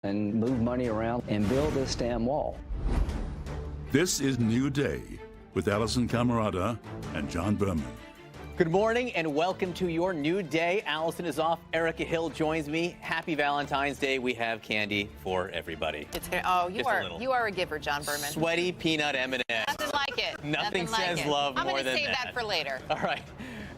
and move money around and build this damn wall. This is New Day with Allison Camerata and John Berman. Good morning and welcome to your New Day. Allison is off. Erica Hill joins me. Happy Valentine's Day. We have candy for everybody. You are a giver, John Berman. Sweaty peanut M&Ms. Nothing like it. Nothing says love more than that. I'm going to save that for later. All right.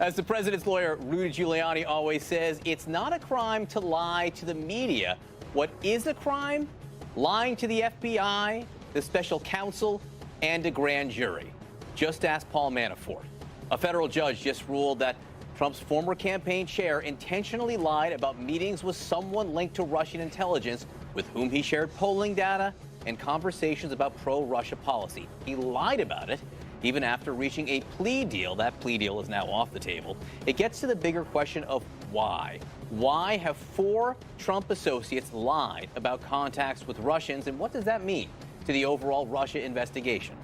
As the president's lawyer, Rudy Giuliani, always says, it's not a crime to lie to the media. What is a crime? Lying to the FBI, the special counsel, and a grand jury. Just ask Paul Manafort. A federal judge just ruled that Trump's former campaign chair intentionally lied about meetings with someone linked to Russian intelligence with whom he shared polling data and conversations about pro-Russia policy. He lied about it even after reaching a plea deal. That plea deal is now off the table. It gets to the bigger question of why. Why have 4 Trump associates lied about contacts with Russians, and what does that mean to the overall Russia investigation?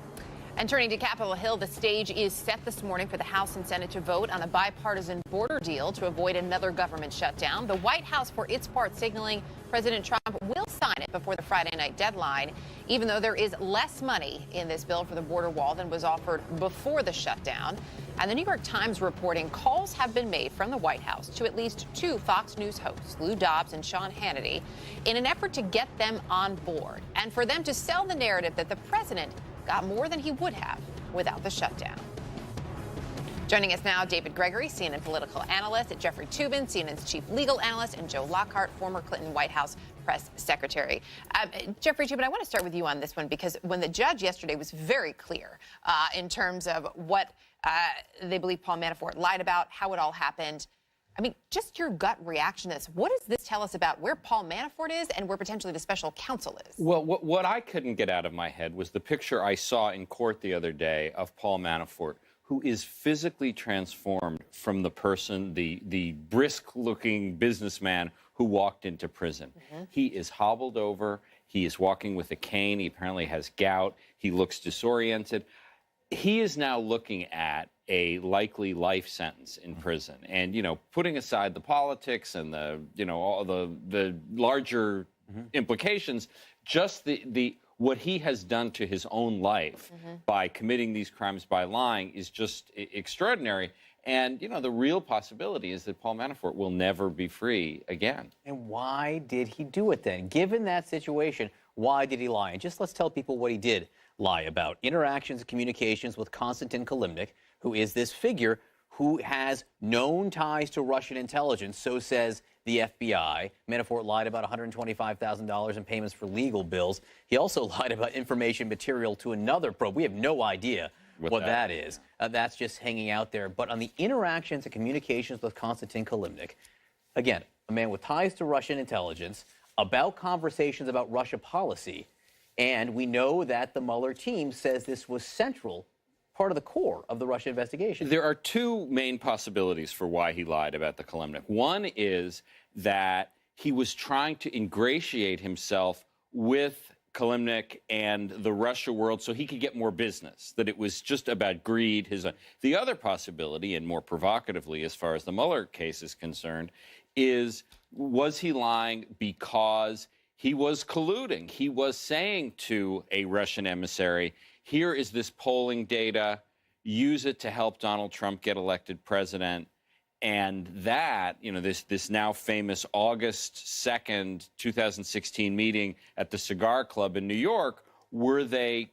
And turning to Capitol Hill, the stage is set this morning for the House and Senate to vote on a bipartisan border deal to avoid another government shutdown. The White House, for its part, signaling President Trump will sign it before the Friday night deadline, even though there is less money in this bill for the border wall than was offered before the shutdown. And the New York Times reporting calls have been made from the White House to at least 2 Fox News hosts, Lou Dobbs and Sean Hannity, in an effort to get them on board and for them to sell the narrative that the president got more than he would have without the shutdown. Joining us now, David Gregory, CNN political analyst, Jeffrey Toobin, CNN's chief legal analyst, and Joe Lockhart, former Clinton White House press secretary. Jeffrey Toobin, I want to start with you on this one because when the judge yesterday was very clear in terms of what they believe Paul Manafort lied about, how it all happened. I mean, just your gut reaction to this. What does this tell us about where Paul Manafort is and where potentially the special counsel is? Well, what I couldn't get out of my head was the picture I saw in court the other day of Paul Manafort, who is physically transformed from the person, the brisk-looking businessman who walked into prison. He is hobbled over. He is walking with a cane. He apparently has gout. He looks disoriented. He is now looking at a likely life sentence in prison. And, you know, putting aside the politics and the, you know, all the larger implications, just the what he has done to his own life by committing these crimes by lying is just extraordinary. And, you know, the real possibility is that Paul Manafort will never be free again. And why did he do it then? Given that situation, why did he lie? And just let's tell people what he did lie about. Interactions and communications with Konstantin Kilimnik, who is this figure who has known ties to Russian intelligence, so says the FBI. Manafort lied about $125,000 in payments for legal bills. He also lied about information material to another probe. We have no idea what that is. That's just hanging out there. But on the interactions and communications with Konstantin Kilimnik, again, a man with ties to Russian intelligence, about conversations about Russia policy, and we know that the Mueller team says this was central, part of the core of the Russia investigation. There are 2 main possibilities for why he lied about the Kilimnik. One is that he was trying to ingratiate himself with Kilimnik and the Russia world so he could get more business, that it was just about greed. The other possibility, and more provocatively as far as the Mueller case is concerned, was he lying because he was colluding? He was saying to a Russian emissary, here is this polling data, use it to help Donald Trump get elected president. And that, you know, this now famous August 2nd, 2016 meeting at the Cigar Club in New York, were they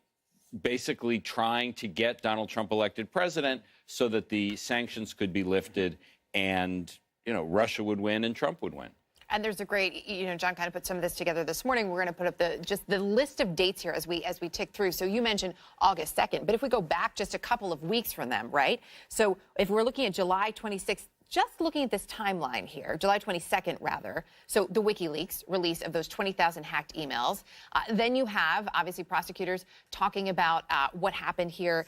basically trying to get Donald Trump elected president so that the sanctions could be lifted and, you know, Russia would win and Trump would win? And there's a great, you know, John kind of put some of this together this morning. We're going to put up just the list of dates here as we tick through. So you mentioned August 2nd, but if we go back just a couple of weeks from them, right? So if we're looking at July 26th, just looking at this timeline here, July 22nd, rather, so the WikiLeaks release of those 20,000 hacked emails. Then you have, obviously, prosecutors talking about what happened here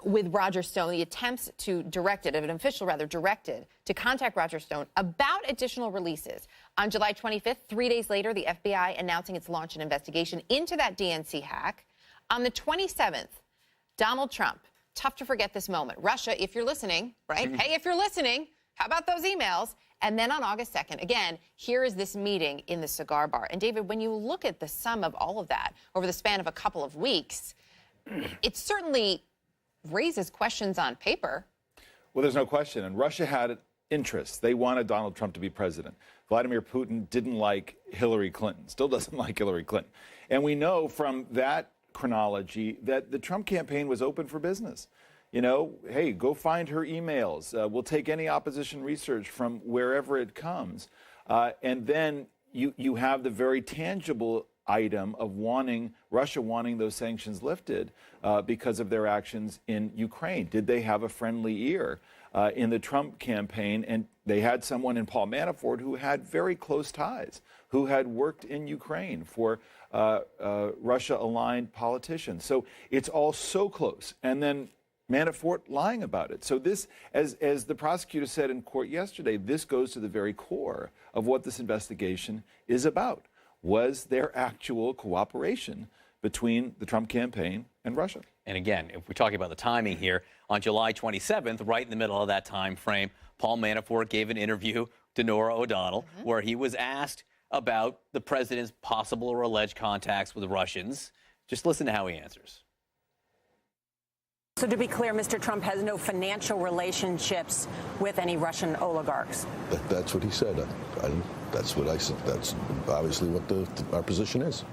with Roger Stone, the attempts to an official directed to contact Roger Stone about additional releases. On July 25th, 3 days later, the FBI announcing it's launched an investigation into that DNC hack. On the 27th, Donald Trump, tough to forget this moment. Russia, if you're listening, right? Hey, if you're listening, how about those emails? And then on August 2nd, again, here is this meeting in the cigar bar. And David, when you look at the sum of all of that over the span of a couple of weeks, it certainly raises questions on paper. Well, there's no question. And Russia had interests. They wanted Donald Trump to be president. Vladimir Putin didn't like Hillary Clinton, still doesn't like Hillary Clinton. And we know from that chronology that the Trump campaign was open for business. You know, hey, go find her emails. We'll take any opposition research from wherever it comes. And then you have the very tangible item of Russia wanting those sanctions lifted because of their actions in Ukraine. Did they have a friendly ear in the Trump campaign? And they had someone in Paul Manafort who had very close ties, who had worked in Ukraine for Russia-aligned politicians. So it's all so close. And then Manafort lying about it. So this, as the prosecutor said in court yesterday, this goes to the very core of what this investigation is about. Was there actual cooperation between the Trump campaign and Russia? And again, if we're talking about the timing here, on July 27th, right in the middle of that time frame, Paul Manafort gave an interview to Norah O'Donnell where he was asked about the president's possible or alleged contacts with the Russians. Just listen to how he answers. So to be clear, Mr. Trump has no financial relationships with any Russian oligarchs. That's what he said. That's what I said. That's obviously what our position is.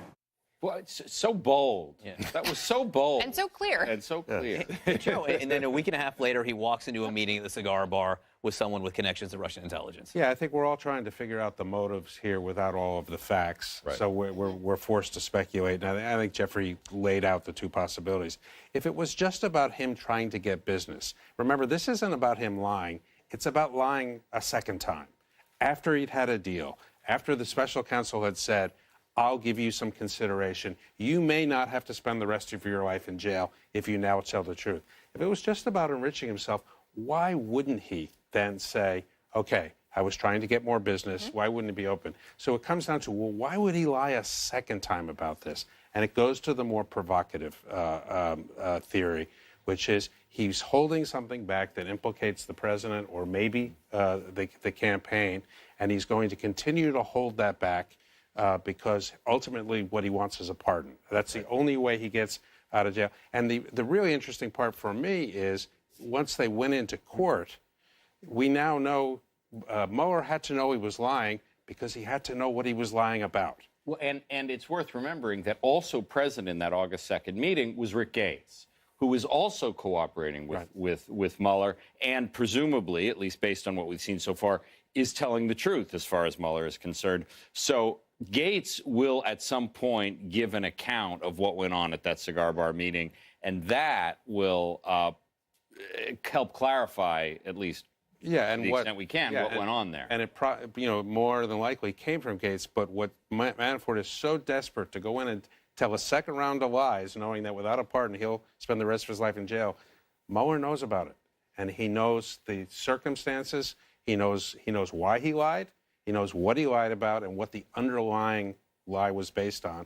Well, it's so bold. Yeah. That was so bold. And so clear. And so clear. Joe, and then a week and a half later, he walks into a meeting at the cigar bar with someone with connections to Russian intelligence. Yeah, I think we're all trying to figure out the motives here without all of the facts. Right. So we're forced to speculate. And I think Jeffrey laid out the two possibilities. If it was just about him trying to get business, remember, this isn't about him lying. It's about lying a second time. After he'd had a deal, after the special counsel had said, I'll give you some consideration. You may not have to spend the rest of your life in jail if you now tell the truth. If it was just about enriching himself, why wouldn't he then say, okay, I was trying to get more business. Why wouldn't it be open? So it comes down to, well, why would he lie a second time about this? And it goes to the more provocative theory, which is he's holding something back that implicates the president or maybe the campaign, and he's going to continue to hold that back because ultimately what he wants is a pardon. That's the only way he gets out of jail. And the really interesting part for me is once they went into court, we now know Mueller had to know he was lying because he had to know what he was lying about. Well, and it's worth remembering that also present in that August 2nd meeting was Rick Gates, who was also cooperating with Mueller and presumably, at least based on what we've seen so far, is telling the truth as far as Mueller is concerned. So Gates will at some point give an account of what went on at that cigar bar meeting, and that will help clarify, at least and to the extent we can, what went on there. And it more than likely came from Gates, but what Manafort is so desperate to go in and tell a second round of lies, knowing that without a pardon he'll spend the rest of his life in jail. Mueller knows about it, and he knows the circumstances. He knows why he lied. He knows what he lied about and what the underlying lie was based on.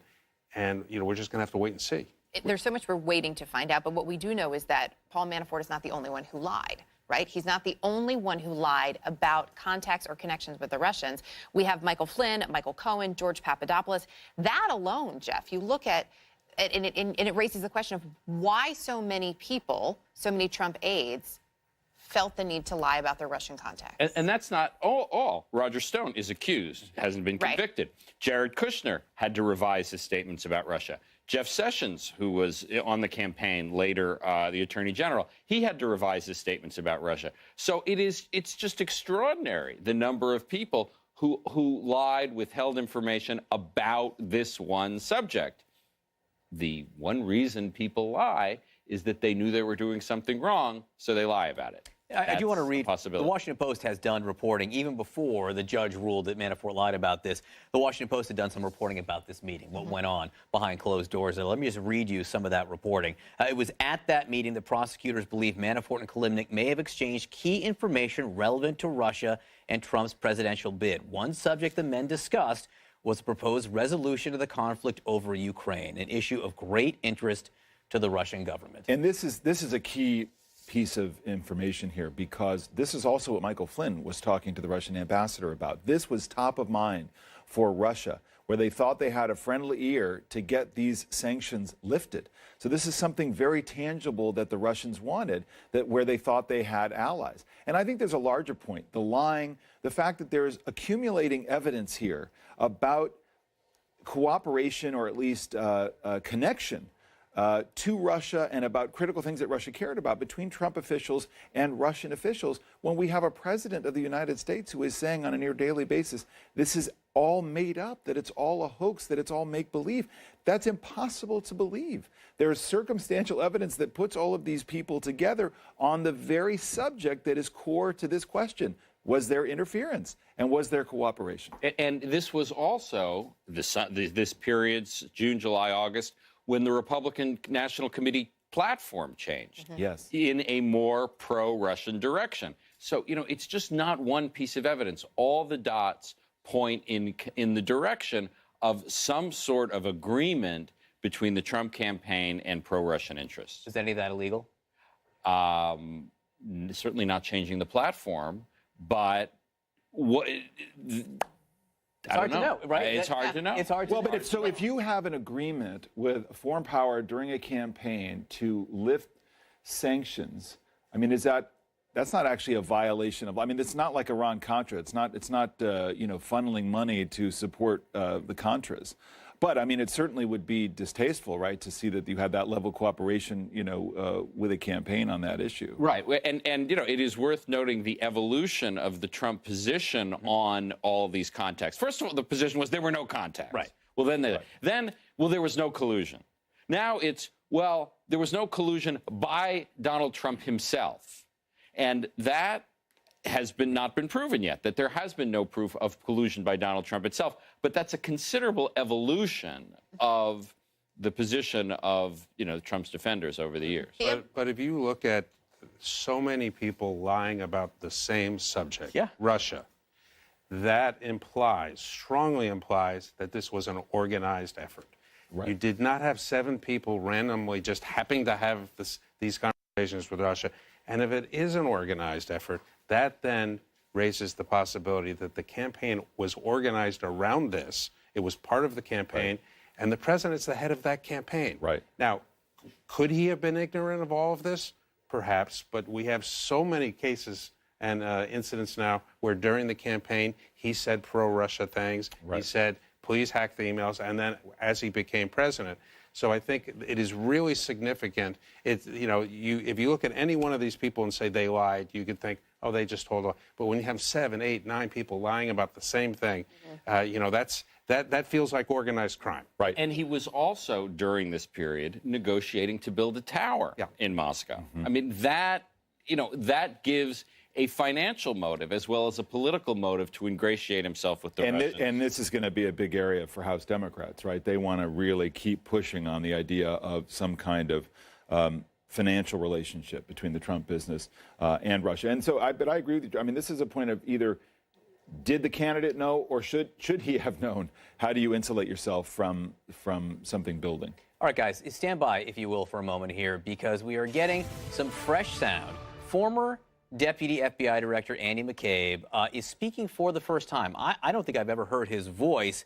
And we're just going to have to wait and see. There's so much we're waiting to find out, but what we do know is that Paul Manafort is not the only one who lied. Right? He's not the only one who lied about contacts or connections with the Russians. We have Michael Flynn, Michael Cohen, George Papadopoulos. That alone, Jeff, you look at, and it raises the question of why so many people, so many Trump aides, felt the need to lie about their Russian contacts. And that's not all. Roger Stone is accused, hasn't been convicted. Right. Jared Kushner had to revise his statements about Russia. Jeff Sessions, who was on the campaign, later the Attorney General, he had to revise his statements about Russia. So it's just extraordinary, the number of people who lied, withheld information about this one subject. The one reason people lie is that they knew they were doing something wrong, so they lie about it. I do want to read, the Washington Post has done reporting, even before the judge ruled that Manafort lied about this. The Washington Post had done some reporting about this meeting, what went on behind closed doors. And let me just read you some of that reporting. It was at that meeting that prosecutors believe Manafort and Kilimnik may have exchanged key information relevant to Russia and Trump's presidential bid. One subject the men discussed was the proposed resolution of the conflict over Ukraine, an issue of great interest to the Russian government. And this is a key piece of information here, because this is also what Michael Flynn was talking to the Russian ambassador about. This was top of mind for Russia, where they thought they had a friendly ear to get these sanctions lifted. So this is something very tangible that the Russians wanted, that where they thought they had allies. And I think there's a larger point, the lying, the fact that there's accumulating evidence here about cooperation, or at least connection to Russia, and about critical things that Russia cared about between Trump officials and Russian officials, when we have a president of the United States who is saying on a near daily basis, this is all made up, that it's all a hoax, that it's all make-believe. That's impossible to believe. There's circumstantial evidence that puts all of these people together on the very subject that is core to this question. Was there interference, and was there cooperation? And this was also this period's June, July, August, when the Republican National Committee platform changed. Yes. In a more pro-Russian direction. So, it's just not one piece of evidence. All the dots point in the direction of some sort of agreement between the Trump campaign and pro-Russian interests. Is any of that illegal? Certainly not changing the platform, but what... It's hard to know, right? It's hard to know. It's hard to know. Well, but if you have an agreement with a foreign power during a campaign to lift sanctions, I mean, that's not actually a violation of, I mean, it's not like Iran-Contra. It's not funneling money to support the Contras. But, I mean, it certainly would be distasteful, right, to see that you had that level of cooperation, with a campaign on that issue. Right. And it is worth noting the evolution of the Trump position on all of these contacts. First of all, the position was there were no contacts. Right. Well, then there was no collusion. Now it's, well, there was no collusion by Donald Trump himself. And that has not been proven yet, that there has been no proof of collusion by Donald Trump itself. But that's a considerable evolution of the position of, Trump's defenders over the years. But if you look at so many people lying about the same subject, Russia, that strongly implies that this was an organized effort. Right. You did not have 7 people randomly just happening to have these conversations with Russia. And if it is an organized effort, that then raises the possibility that the campaign was organized around this. It was part of the campaign, right. And the president's the head of that campaign. Right. Now, could he have been ignorant of all of this? Perhaps, but we have so many cases and incidents now where during the campaign he said pro-Russia things. Right. He said, please hack the emails, and then as he became president. So I think it is really significant. If you look at any one of these people and say they lied, you could think, oh, they just told a lie. But when you have 7, 8, 9 people lying about the same thing, that feels like organized crime. Right. And he was also, during this period, negotiating to build a tower in Moscow. Mm-hmm. I mean, that gives a financial motive as well as a political motive to ingratiate himself with the Russians. And this is going to be a big area for House Democrats, right? They want to really keep pushing on the idea of some kind of financial relationship between the Trump business and Russia. And so, but I agree with you. I mean, this is a point of either did the candidate know, or should he have known? How do you insulate yourself from something building? All right, guys, stand by, if you will, for a moment here, because we are getting some fresh sound. Former Deputy FBI Director Andy McCabe is speaking for the first time. I don't think I've ever heard his voice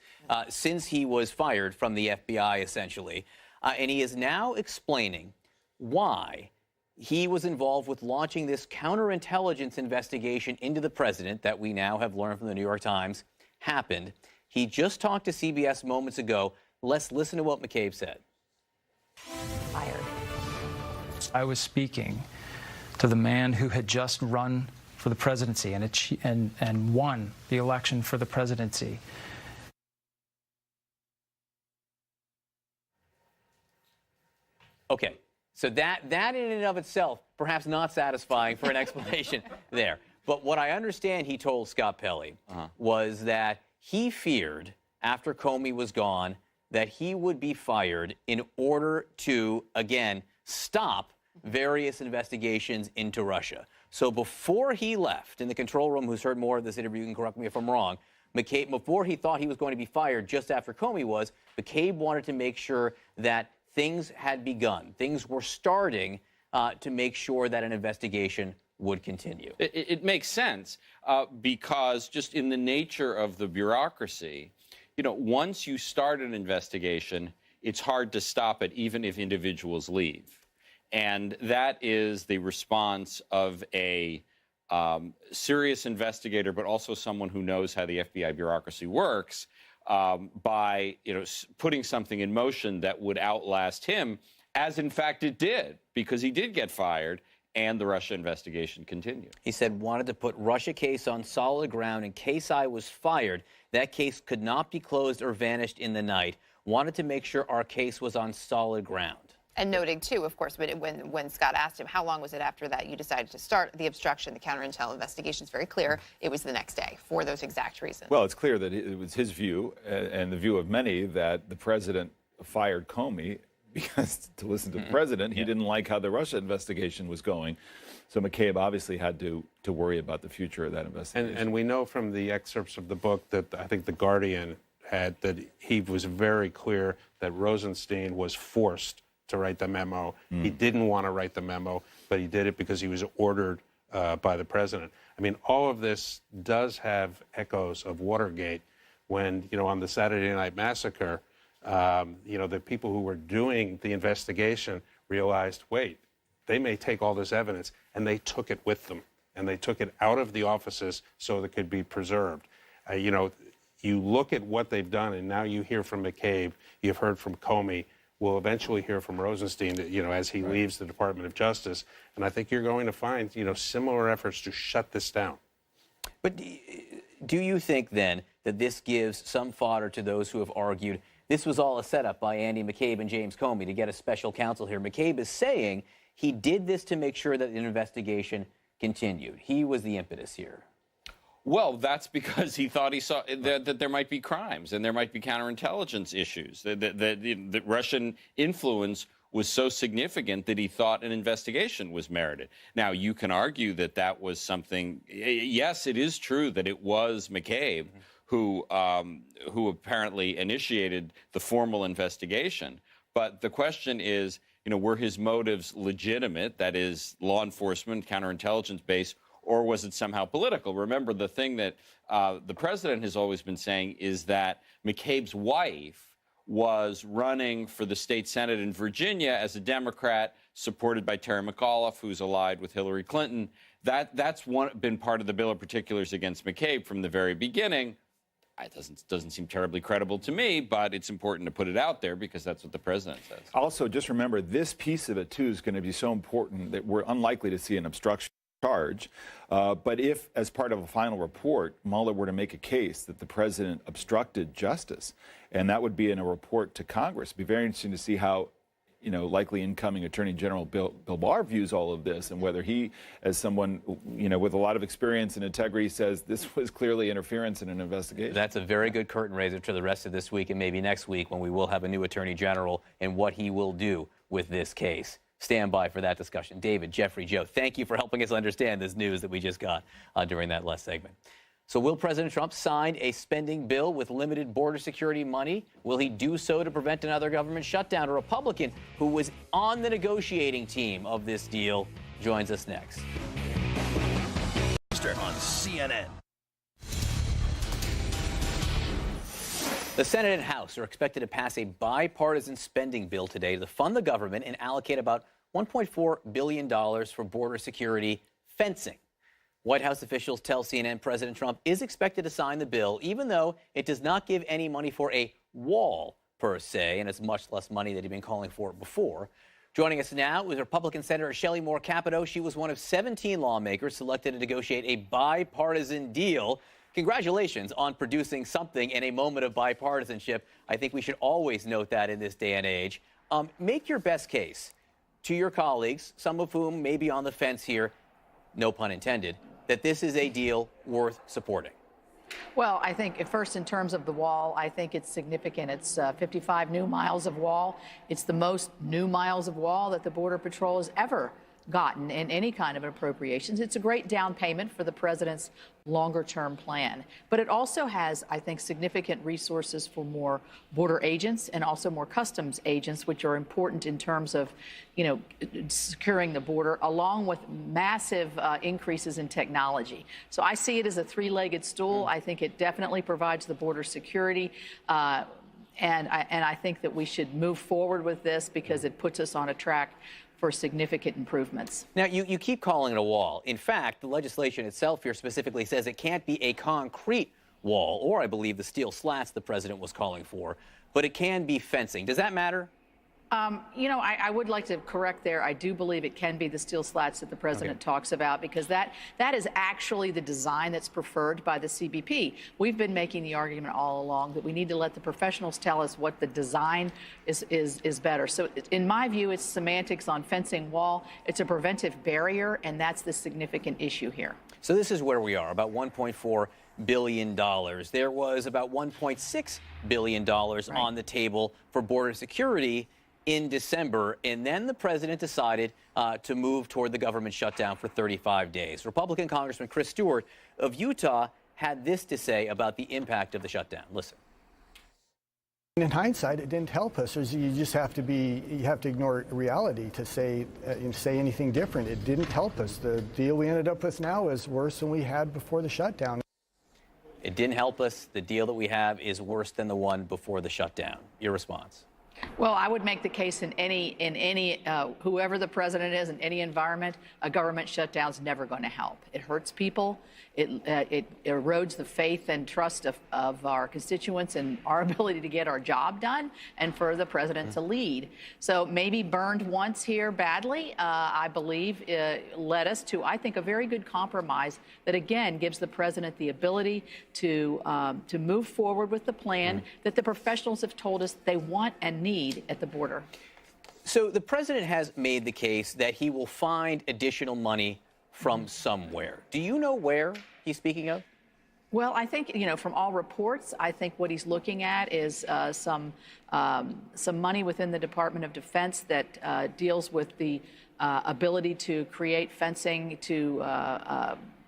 since he was fired from the FBI, essentially. And he is now explaining why he was involved with launching this counterintelligence investigation into the president that we now have learned from the New York Times happened. He just talked to CBS moments ago. Let's listen to what McCabe said. Fired. I was speaking to the man who had just run for the presidency and won the election for the presidency. Okay, so that in and of itself, perhaps not satisfying for an explanation there. But what I understand he told Scott Pelley was that he feared, after Comey was gone, that he would be fired in order to, again, stop various investigations into Russia. So before he left, in the control room, who's heard more of this interview, you can correct me if I'm wrong, McCabe, before he thought he was going to be fired just after Comey was, McCabe wanted to make sure that things had begun. Things were starting to make sure that an investigation would continue. It makes sense because just in the nature of the bureaucracy, once you start an investigation, it's hard to stop it even if individuals leave. And that is the response of a serious investigator, but also someone who knows how the FBI bureaucracy works, by putting something in motion that would outlast him, as in fact it did, because he did get fired and the Russia investigation continued. He said, wanted to put Russia case on solid ground in case I was fired. That case could not be closed or vanished in the night. Wanted to make sure our case was on solid ground. And noting, too, of course, when Scott asked him, how long was it after that you decided to start the obstruction, the counterintel investigation, it's very clear it was the next day for those exact reasons. Well, it's clear that it was his view and the view of many that the president fired Comey because, to listen to the president, he didn't like how the Russia investigation was going. So McCabe obviously had to worry about the future of that investigation. And we know from the excerpts of the book that I think The Guardian had that he was very clear that Rosenstein was forced to write the memo. He didn't want to write the memo, but he did it because he was ordered by the president. I mean, all of this does have echoes of Watergate when, on the Saturday Night Massacre, the people who were doing the investigation realized, wait, they may take all this evidence, and they took it with them, and they took it out of the offices so that it could be preserved. You look at what they've done, and now you hear from McCabe, you've heard from Comey, we'll eventually hear from Rosenstein, as he leaves the Department of Justice. And I think you're going to find, similar efforts to shut this down. But do you think, then, that this gives some fodder to those who have argued this was all a setup by Andy McCabe and James Comey to get a special counsel here? McCabe is saying he did this to make sure that an investigation continued. He was the impetus here. Well, that's because he thought he saw that there might be crimes and there might be counterintelligence issues. The Russian influence was so significant that he thought an investigation was merited. Now, you can argue that that was something. Yes, it is true that it was McCabe who apparently initiated the formal investigation. But the question is, were his motives legitimate? That is, law enforcement, counterintelligence based. Or was it somehow political? Remember, the thing that the president has always been saying is that McCabe's wife was running for the state senate in Virginia as a Democrat, supported by Terry McAuliffe, who's allied with Hillary Clinton. That's been part of the bill of particulars against McCabe from the very beginning. It doesn't seem terribly credible to me, but it's important to put it out there because that's what the president says. Also, just remember, this piece of it, too, is going to be so important that we're unlikely to see an obstruction charge. But if, as part of a final report, Mueller were to make a case that the president obstructed justice, and that would be in a report to Congress, it'd be very interesting to see how, likely incoming Attorney General Bill Barr views all of this, and whether he, as someone, with a lot of experience and integrity, says this was clearly interference in an investigation. That's a very good curtain raiser to the rest of this week and maybe next week when we will have a new Attorney General and what he will do with this case. Stand by for that discussion. David, Jeffrey, Joe, thank you for helping us understand this news that we just got during that last segment. So will President Trump sign a spending bill with limited border security money? Will he do so to prevent another government shutdown? A Republican who was on the negotiating team of this deal joins us next. On CNN. The Senate and House are expected to pass a bipartisan spending bill today to fund the government and allocate about $1.4 billion for border security fencing. White House officials tell CNN President Trump is expected to sign the bill, even though it does not give any money for a wall per se, and it's much less money that he'd been calling for before. Joining us now is Republican Senator Shelley Moore Capito. She was one of 17 lawmakers selected to negotiate a bipartisan deal. Congratulations on producing something in a moment of bipartisanship. I think we should always note that in this day and age. Make your best case to your colleagues, some of whom may be on the fence here, no pun intended, that this is a deal worth supporting. Well, I think first in terms of the wall, I think it's significant. It's 55 new miles of wall. It's the most new miles of wall that the Border Patrol has ever gotten in any kind of appropriations. It's a great down payment for the president's longer-term plan. But it also has, I think, significant resources for more border agents and also more customs agents, which are important in terms of, securing the border, along with massive increases in technology. So I see it as a three-legged stool. I think it definitely provides the border security. And I think that we should move forward with this because it puts us on a track for significant improvements. Now, you keep calling it a wall. In fact, the legislation itself here specifically says it can't be a concrete wall, or I believe the steel slats the president was calling for, but it can be fencing. Does that matter? I would like to correct there. I do believe it can be the steel slats that the president talks about, because that is actually the design that's preferred by the CBP. We've been making the argument all along that we need to let the professionals tell us what the design is better. So in my view, it's semantics on fencing wall. It's a preventive barrier, and that's the significant issue here. So this is where we are, about $1.4 billion. There was about $1.6 billion on the table for border security in December, and then the president decided to move toward the government shutdown for 35 days. Republican Congressman Chris Stewart of Utah had this to say about the impact of the shutdown. Listen. In hindsight, it didn't help us. You just have to ignore reality to say anything different. It didn't help us. The deal we ended up with now is worse than we had before the shutdown. It didn't help us. The deal that we have is worse than the one before the shutdown. Your response? Well, I would make the case in any whoever the president is, in any environment, a government shutdown is never going to help. It hurts people. It erodes the faith and trust of our constituents and our ability to get our job done and for the president to lead. So maybe burned once here badly, I believe, led us to, I think, a very good compromise that, again, gives the president the ability to move forward with the plan that the professionals have told us they want and need at the border. So the president has made the case that he will find additional money from somewhere. Do you know where he's speaking of? Well, I think, from all reports, I think what he's looking at is some money within the Department of Defense that deals with the ability to create fencing to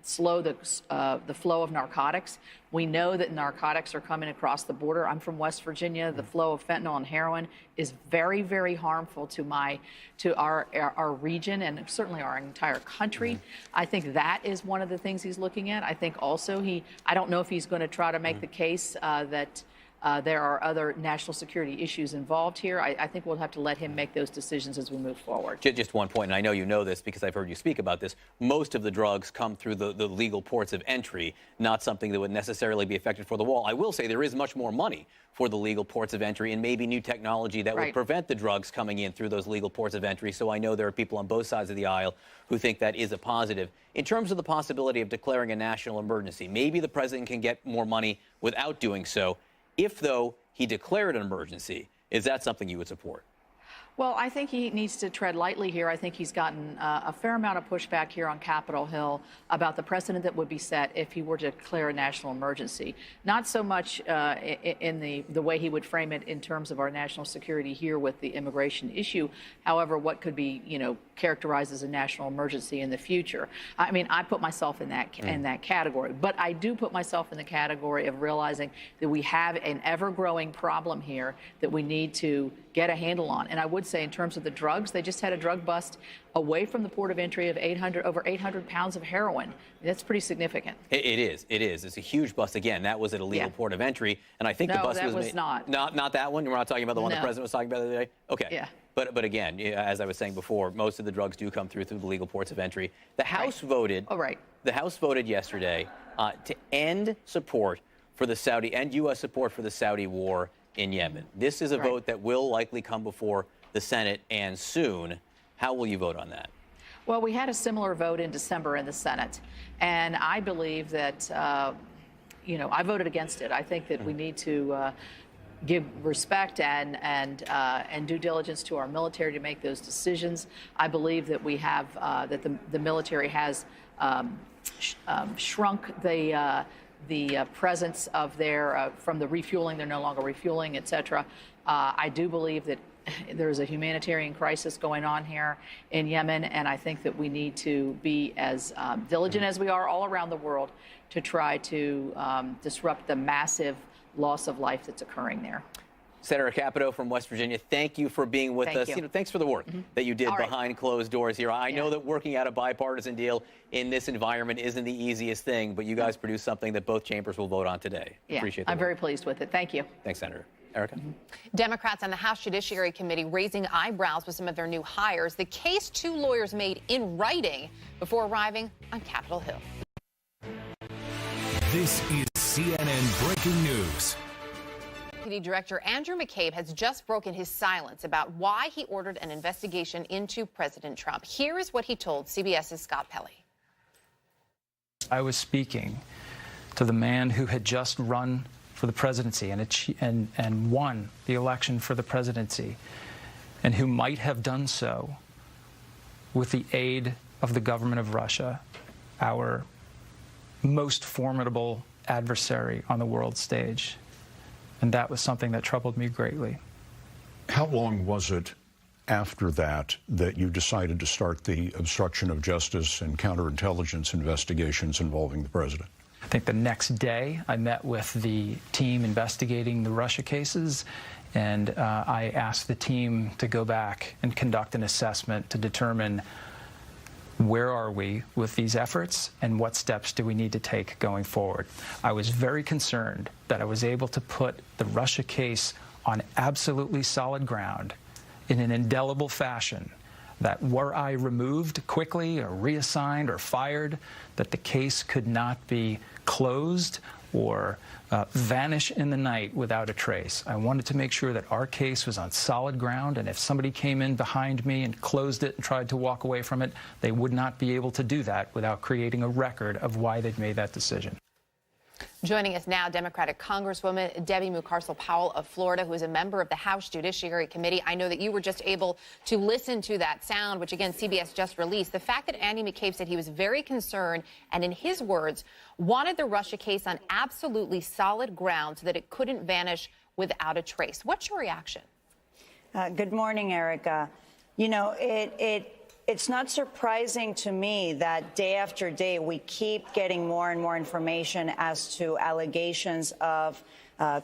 slow the flow of narcotics. We know that narcotics are coming across the border. I'm from West Virginia. The flow of fentanyl and heroin is very, very harmful to our region and certainly our entire country. I think that is one of the things he's looking at. I think also I don't know if he's going to try to make the case that there are other national security issues involved here. I think we'll have to let him make those decisions as we move forward. Just one point, and I know you know this because I've heard you speak about this. Most of the drugs come through the legal ports of entry, not something that would necessarily be affected for the wall. I will say there is much more money for the legal ports of entry and maybe new technology that would prevent the drugs coming in through those legal ports of entry. So I know there are people on both sides of the aisle who think that is a positive. In terms of the possibility of declaring a national emergency, maybe the president can get more money without doing so. If, though, he declared an emergency, is that something you would support? Well, I think he needs to tread lightly here. I think he's gotten a fair amount of pushback here on Capitol Hill about the precedent that would be set if he were to declare a national emergency. Not so much in the way he would frame it in terms of our national security here with the immigration issue. However, what could be, characterized as a national emergency in the future. I mean, I put myself in that category, but I do put myself in the category of realizing that we have an ever-growing problem here that we need to get a handle on. And I would say in terms of the drugs, they just had a drug bust away from the port of entry of over 800 pounds of heroin. That's pretty significant. It is. It's a huge bust. Again, that was at a legal port of entry. And I think the bust was not that one. We're not talking about the one the president was talking about the other day? Okay. Yeah. But again, as I was saying before, most of the drugs do come through the legal ports of entry. The House voted. The House voted yesterday to end support for the Saudi and U.S. support for the Saudi war in Yemen. This is a vote that will likely come before the Senate and soon. How will you vote on that? Well, we had a similar vote in December in the Senate, and I believe that, I voted against it. I think that we need to give respect and due diligence to our military to make those decisions. I believe that we have that the military has shrunk the presence of their, from the refueling, they're no longer refueling, et cetera. I do believe that there's a humanitarian crisis going on here in Yemen, and I think that we need to be as diligent as we are all around the world to try to disrupt the massive loss of life that's occurring there. Senator Capito from West Virginia, thank you for being with us. Thanks for the work that you did behind closed doors here. I know that working out a bipartisan deal in this environment isn't the easiest thing, but you guys produced something that both chambers will vote on today. Appreciate it. I'm very pleased with it. Thank you. Thanks, Senator. Erica? Democrats on the House Judiciary Committee raising eyebrows with some of their new hires. The case two lawyers made in writing before arriving on Capitol Hill. This is CNN Breaking News. Deputy Director Andrew McCabe has just broken his silence about why he ordered an investigation into President Trump. Here is what he told CBS's Scott Pelley. I was speaking to the man who had just run for the presidency and won the election for the presidency, and who might have done so with the aid of the government of Russia, our most formidable adversary on the world stage. And that was something that troubled me greatly. How long was it after that you decided to start the obstruction of justice and counterintelligence investigations involving the president? I think the next day I met with the team investigating the Russia cases, and I asked the team to go back and conduct an assessment to determine where are we with these efforts and what steps do we need to take going forward. I was very concerned that I was able to put the Russia case on absolutely solid ground in an indelible fashion, that were I removed quickly or reassigned or fired, that the case could not be closed or vanish in the night without a trace. I wanted to make sure that our case was on solid ground, and if somebody came in behind me and closed it and tried to walk away from it, they would not be able to do that without creating a record of why they'd made that decision. Joining us now, Democratic Congresswoman Debbie Mucarsel-Powell of Florida, who is a member of the House Judiciary Committee. I know that you were just able to listen to that sound, which, again, CBS just released. The fact that Andy McCabe said he was very concerned and, in his words, wanted the Russia case on absolutely solid ground so that it couldn't vanish without a trace. What's your reaction? Good morning, Erica. You know, it's not surprising to me that day after day we keep getting more and more information as to allegations of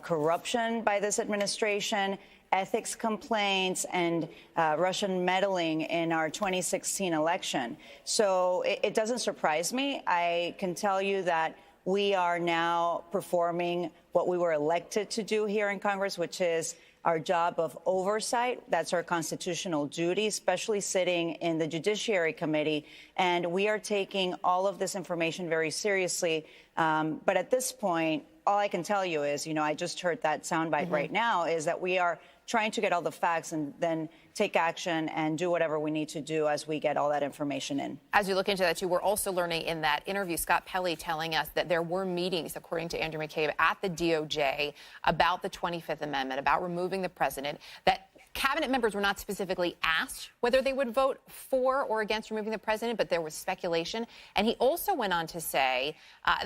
corruption by this administration, ethics complaints, and Russian meddling in our 2016 election. So it doesn't surprise me. I can tell you that we are now performing what we were elected to do here in Congress, which is our job of oversight. That's our constitutional duty, especially sitting in the Judiciary Committee. And we are taking all of this information very seriously. But at this point, all I can tell you is, you know, I just heard that soundbite right now, is that we are trying to get all the facts and then take action and do whatever we need to do as we get all that information in. As you look into that, too, we're also learning in that interview, Scott Pelley telling us that there were meetings, according to Andrew McCabe, at the DOJ about the 25th Amendment, about removing the president, that cabinet members were not specifically asked whether they would vote for or against removing the president, but there was speculation. And he also went on to say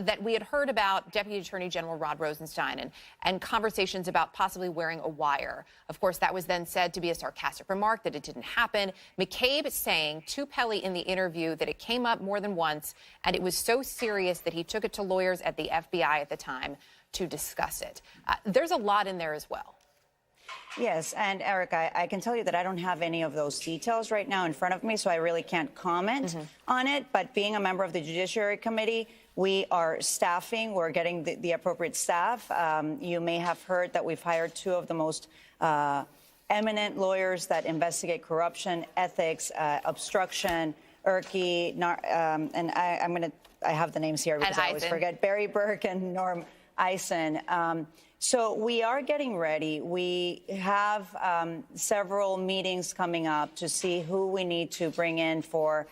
that we had heard about Deputy Attorney General Rod Rosenstein and conversations about possibly wearing a wire. Of course, that was then said to be a sarcastic remark, that it didn't happen. McCabe saying to Pelley in the interview that it came up more than once, and it was so serious that he took it to lawyers at the FBI at the time to discuss it. There's a lot in there as well. Yes, and Erica, I can tell you that I don't have any of those details right now in front of me, so I really can't comment on it. But being a member of the Judiciary Committee, we are staffing. We're getting the appropriate staff. You may have heard that we've hired two of the most eminent lawyers that investigate corruption, ethics, obstruction, Erkey, and I have the names here because I always forget, Barry Burke and Norm Eisen. So we are getting ready. We have several meetings coming up to see who we need to bring in for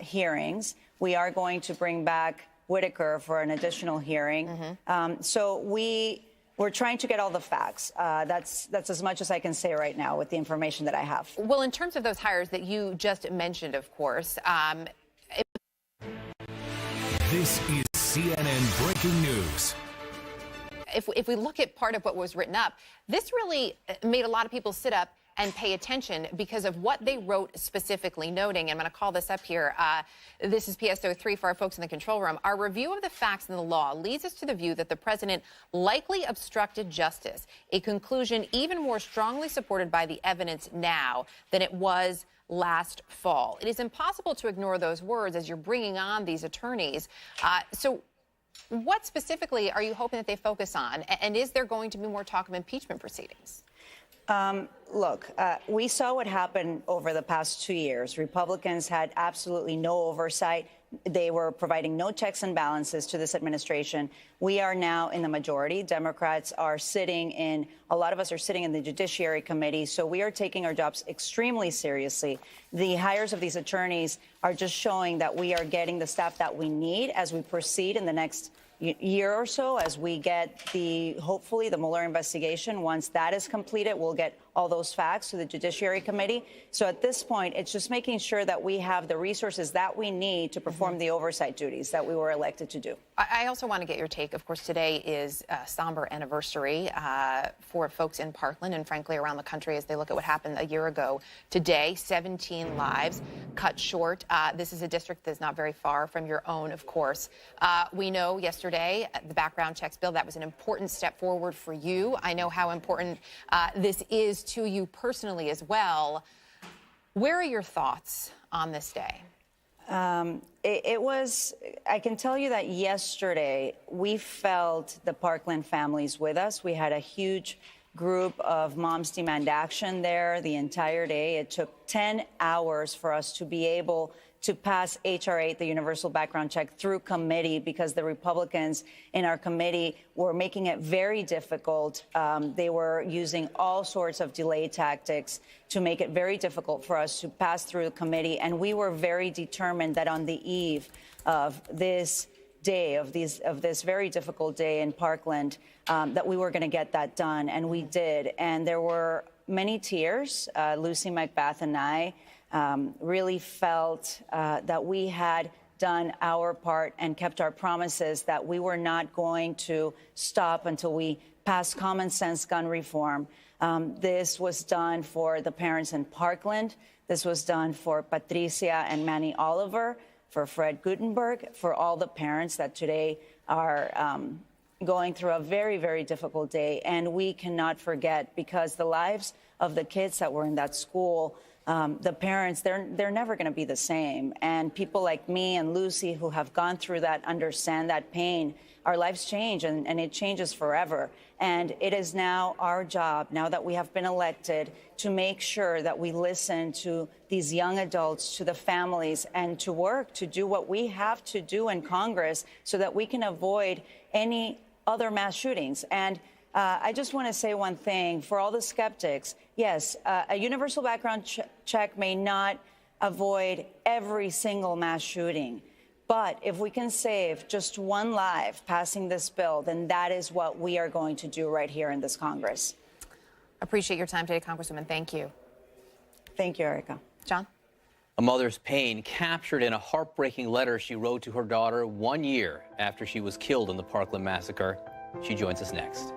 hearings. We are going to bring back Whitaker for an additional hearing. So we're trying to get all the facts. That's as much as I can say right now with the information that I have. Well, in terms of those hires that you just mentioned, of course. This is CNN Breaking News. If we look at part of what was written up, this really made a lot of people sit up and pay attention because of what they wrote specifically, noting, I'm going to call this up here, this is PS03 for our folks in the control room. Our review of the facts and the law leads us to the view that the president likely obstructed justice, a conclusion even more strongly supported by the evidence now than it was last fall. It is impossible to ignore those words as you're bringing on these attorneys. So what specifically are you hoping that they focus on? And is there going to be more talk of impeachment proceedings? Look, we saw what happened over the past 2 years. Republicans had absolutely no oversight. They were providing no checks and balances to this administration. We are now in the majority. Democrats are sitting in, a lot of us are sitting in the Judiciary Committee, so we are taking our jobs extremely seriously. The hires of these attorneys are just showing that we are getting the staff that we need as we proceed in the next year or so, as we get hopefully the Mueller investigation. Once that is completed, we'll get all those facts to the Judiciary Committee. So at this point, it's just making sure that we have the resources that we need to perform the oversight duties that we were elected to do. I also want to get your take. Of course, today is a somber anniversary for folks in Parkland and, frankly, around the country as they look at what happened a year ago today. 17 lives cut short. This is a district that's not very far from your own, of course. We know yesterday the background checks bill, that was an important step forward for you. I know how important this is to you personally as well. Where are your thoughts on this day? I can tell you that yesterday we felt the Parkland families with us. We had a huge group of moms demand action there the entire day. It took 10 hours for us to be able to pass H.R. 8, the universal background check, through committee because the Republicans in our committee were making it very difficult. They were using all sorts of delay tactics to make it very difficult for us to pass through the committee. And we were very determined that on the eve of this day, of this very difficult day in Parkland, that we were going to get that done. And we did. And there were many tears. Lucy McBath and I really felt that we had done our part and kept our promises, that we were not going to stop until we passed common sense gun reform. This was done for the parents in Parkland. This was done for Patricia and Manny Oliver, for Fred Gutenberg, for all the parents that today are going through a very, very difficult day. And we cannot forget, because the lives of the kids that were in that school, the parents, they're never going to be the same. And people like me and Lucy who have gone through that understand that pain. Our lives change, and it changes forever. And it is now our job, now that we have been elected, to make sure that we listen to these young adults, to the families, and to work to do what we have to do in Congress so that we can avoid any other mass shootings. And I just want to say one thing for all the skeptics. Yes, a universal background check may not avoid every single mass shooting. But if we can save just one life passing this bill, then that is what we are going to do right here in this Congress. Appreciate your time today, Congresswoman. Thank you. Thank you, Erica. John? A mother's pain captured in a heartbreaking letter she wrote to her daughter 1 year after she was killed in the Parkland massacre. She joins us next.